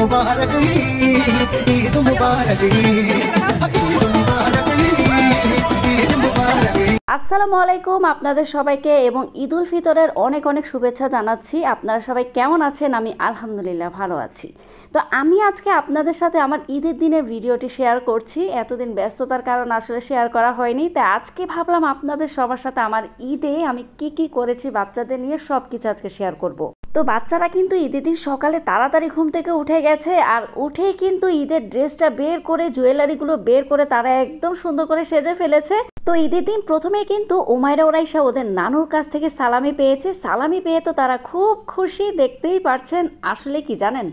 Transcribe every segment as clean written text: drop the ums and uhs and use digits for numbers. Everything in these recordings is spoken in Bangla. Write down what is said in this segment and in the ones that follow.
मुबारक ईद मुबारक আসসালামু আলাইকুম আপনাদের সবাইকে এবং ঈদ উল ফিতরের অনেক অনেক শুভেচ্ছা জানাচ্ছি। আপনারা সবাই কেমন আছেন? আমি আলহামদুলিল্লাহ ভালো আছি। তো আমি আজকে আপনাদের সাথে আমার ঈদের দিনের ভিডিওটি শেয়ার করছি। এতদিন ব্যস্ততার কারণে আসলে শেয়ার করা হয়নি, তাই আজকে ভাবলাম আপনাদের সবার সাথে আমার ঈদে আমি কি করেছি বাচ্চাদের নিয়ে সব কিছু আজকে শেয়ার করব। তো বাচ্চারা কিন্তু ঈদের দিন সকালে তাড়াতাড়ি ঘুম থেকে উঠে গেছে, আর উঠেই কিন্তু ঈদের ড্রেসটা বের করে জুয়েলারিগুলো বের করে তারা একদম সুন্দর করে সেজে ফেলেছে। তো ঈদের দিন প্রথমেই কিন্তু উমাইরা ওরাইশা ওদের নানুর কাছ থেকে সালামি পেয়েছে। সালামি পেয়ে তো তারা খুব খুশি, দেখতেই পারছেন। আসলে কি জানেন,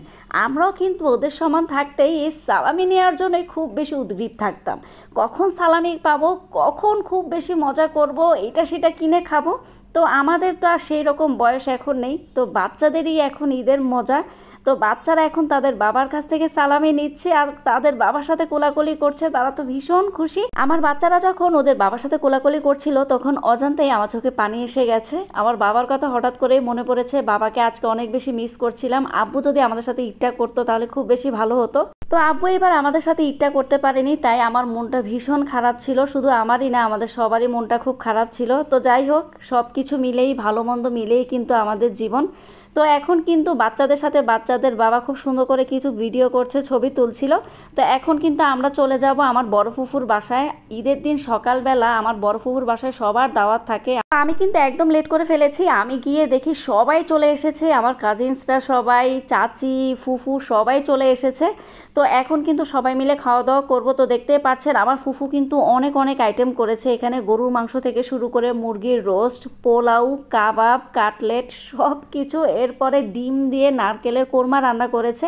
আমরাও কিন্তু ওদের সমান থাকতেই এই সালামি নেওয়ার জন্যই খুব বেশি উদ্গ্রীব থাকতাম। কখন সালামি পাবো, কখন খুব বেশি মজা করব, এটা সেটা কিনে খাবো। তো আমাদের তো আর সেই রকম বয়স এখন নেই, তো বাচ্চাদেরই এখন ঈদের মজা। তো বাচ্চারা এখন তাদের বাবার কাছ থেকে সালামি নিচ্ছে আর তাদের বাবার সাথে কোলাকুলি করছে, তারা তো ভীষণ খুশি। আমার বাচ্চারা যখন ওদের বাবার সাথে কোলাকুলি করছিল তখন অজান্তেই আমার চোখে পানি এসে গেছে। আমার বাবার কথা হঠাৎ করেই মনে পড়েছে, বাবাকে আজকে অনেক বেশি মিস করছিলাম। আব্বু যদি আমাদের সাথে ঈদটা করতো তাহলে খুব বেশি ভালো হতো। তো আব্বু এবার আমাদের সাথে ঈদটা করতে পারেনি, তাই আমার মনটা ভীষণ খারাপ ছিল। শুধু আমারই না, আমাদের সবারই মনটা খুব খারাপ ছিল। তো যাই হোক, সব কিছু মিলেই, ভালো মন্দ মিলেই কিন্তু আমাদের জীবন। তো এখন কিন্তু বাচ্চাদের সাথে বাচ্চাদের বাবা খুব সুন্দর করে কিছু ভিডিও করছে, ছবি তুলছিল। তো এখন কিন্তু আমরা চলে যাব আমার বড় ফুফুর বাসায়। ঈদের দিন সকালবেলা আমার বড় ফুফুর বাসায় সবার দাওয়াত থাকে। আমি কিন্তু একদম লেট করে ফেলেছি। আমি গিয়ে দেখি সবাই চলে এসেছে, আমার কাজিনসরা সবাই, চাচি, ফুফু সবাই চলে এসেছে। তো এখন কিন্তু সবাই মিলে খাওয়া দাওয়া করব। তো দেখতেই পাচ্ছেন আমার ফুফু কিন্তু অনেক অনেক আইটেম করেছে এখানে, গরুর মাংস থেকে শুরু করে মুরগির রোস্ট, পোলাও, কাবাব, কাটলেট সব কিছু। এরপরে ডিম দিয়ে নারকেলের কোরমা রান্না করেছে,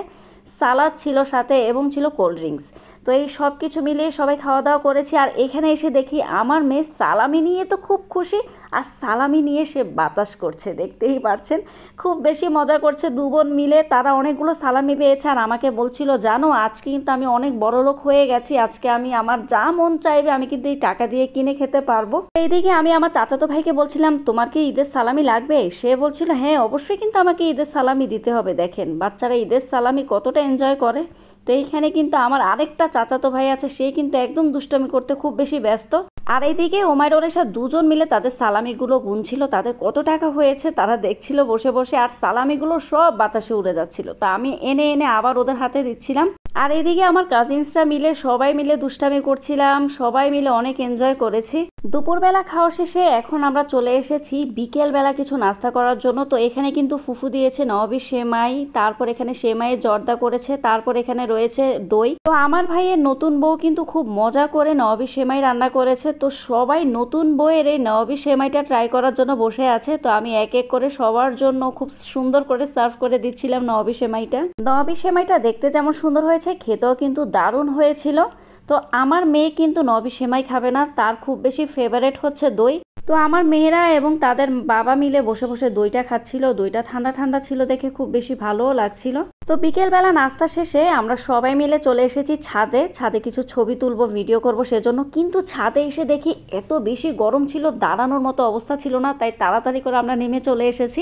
সালাদ ছিল সাথে এবং ছিল কোল্ড ড্রিঙ্কস। তো এই সব কিছু মিলিয়ে সবাই খাওয়া দাওয়া করেছি। আর এখানে এসে দেখি আমার মেয়ে সালামি নিয়ে তো খুব খুশি, আর সালামি নিয়ে সে বাতাস করছে, দেখতেই পারছেন। খুব বেশি মজা করছে দু বোন মিলে। তারা অনেকগুলো সালামি পেয়েছে আর আমাকে বলছিল, জানো আজকে কিন্তু আমি অনেক বড় লোক হয়ে গেছি, আজকে আমি আমার যা মন চাইবে আমি কিন্তু এই টাকা দিয়ে কিনে খেতে পারবো। এইদিকে আমি আমার চাচাতো ভাইকে বলছিলাম, তোমার কি ঈদের সালামি লাগবে? সে বলছিল, হ্যাঁ অবশ্যই কিন্তু আমাকে ঈদের সালামি দিতে হবে। দেখেন বাচ্চারা ঈদের সালামি কতটা এনজয় করে। তো এইখানে কিন্তু আমার আরেকটা চাচাতো ভাই আছে, সে কিন্তু একদম দুষ্টামি করতে খুব বেশি ব্যস্ত। আর এইদিকে উমাইরা ওরাইশা দুজন মিলে তাদের সালামিগুলো গুনছিল, তাদের কত টাকা হয়েছে তারা দেখছিল বসে বসে, আর সালামিগুলো সব বাতাসে উড়ে যাচ্ছিল। তা আমি এনে এনে আবার ওদের হাতে দিচ্ছিলাম। আর এদিকে আমার কাজিনসরা মিলে সবাই মিলে দুষ্টামি করছিলাম, সবাই মিলে অনেক এনজয় করেছি। দুপুরবেলা খাওয়া শেষে এখন আমরা চলে এসেছি বিকেলবেলা কিছু নাস্তা করার জন্য। তো এখানে কিন্তু ফুফু দিয়েছে নবাবী সেমাই, তারপর এখানে সেমাইয়ের জর্দা করেছে, তারপর এখানে রয়েছে দই। তো আমার ভাইয়ের নতুন বউ কিন্তু খুব মজা করে নবাবী সেমাই রান্না করেছে। তো সবাই নতুন বউয়ের এই নবাবী সেমাইটা ট্রাই করার জন্য বসে আছে। তো আমি এক এক করে সবার জন্য খুব সুন্দর করে সার্ভ করে দিচ্ছিলাম নবাবী সেমাইটা। নবাবী সেমাইটা দেখতে যেমন সুন্দর হয়েছে, খেতেও কিন্তু দারুণ হয়েছিল। তো আমার মেয়ে কিন্তু নবাবী সেমাই খাবে না, তার খুব বেশি ফেভারেট হচ্ছে দই। তো আমার মেয়েরা এবং তাদের বাবা মিলে বসে বসে দইটা খাচ্ছিল। দইটা ঠান্ডা ঠান্ডা ছিল দেখে খুব বেশি ভালোও লাগছিল। তো বিকেলবেলা নাস্তা শেষে আমরা সবাই মিলে চলে এসেছি ছাদে। ছাদে কিছু ছবি তুলবো, ভিডিও করব সেজন্য। কিন্তু ছাদে এসে দেখি এত বেশি গরম ছিল, দাঁড়ানোর মতো অবস্থা ছিল না, তাই তাড়াতাড়ি করে আমরা নেমে চলে এসেছি।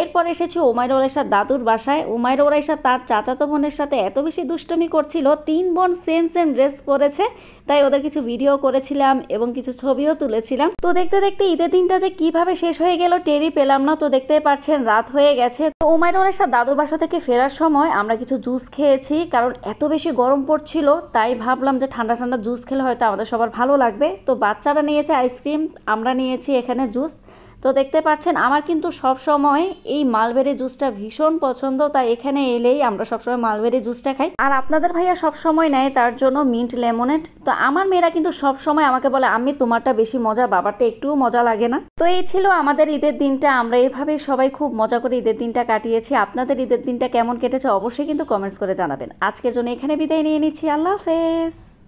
এরপর এসেছি উমাইরা ওরাইশার দাদুর বাসায়। উমাইরা ওরাইশা তার চাচাতো বোনের সাথে এত বেশি দুষ্টমি করছিল, 3 বোন সেম সেম ড্রেস পরেছে, তাই ওদের কিছু ভিডিও করেছিলাম এবং কিছু ছবিও তুলেছিলাম। তো দেখতে দেখতে ঈদের দিনটা যে কিভাবে শেষ হয়ে গেল টেরই পেলাম না। তো দেখতেই পাচ্ছেন রাত হয়ে গেছে। তো উমাইরা ওরাইশার দাদুর বাসা থেকে ফেরার সময় আমরা কিছু জুস খেয়েছি, কারণ এত বেশি গরম পড়ছিল, তাই ভাবলাম যে ঠান্ডা ঠান্ডা জুস খেলে হয়তো আমাদের সবার ভালো লাগবে। তো বাচ্চারা নিয়েছে আইসক্রিম, আমরা নিয়েছি এখানে জুস। তো দেখতে পাচ্ছেন আমার কিন্তু সব সময় এই মালবেরি জুসটা ভীষণ পছন্দ, তাই এখানে এলেই আমরা সবসময় মালবেরি জুসটা খাই। আর আপনাদের ভাইয়া সব সময় নেয় তার জন্য মিন্ট লেমনেড। তো আমার মেয়েরা কিন্তু সব সময় আমাকে বলে, আমি তোমারটা বেশি মজা, বাবারটা একটুও মজা লাগে না। তো এই ছিল আমাদের ঈদের দিনটা। আমরা এইভাবেই সবাই খুব মজা করে ঈদের দিনটা কাটিয়েছি। আপনাদের ঈদের দিনটা কেমন কেটেছে অবশ্যই কিন্তু কমেন্টস করে জানাবেন। আজকের জন্য এখানে বিদায় নিয়ে নিচ্ছি। আল্লাহ হাফেজ।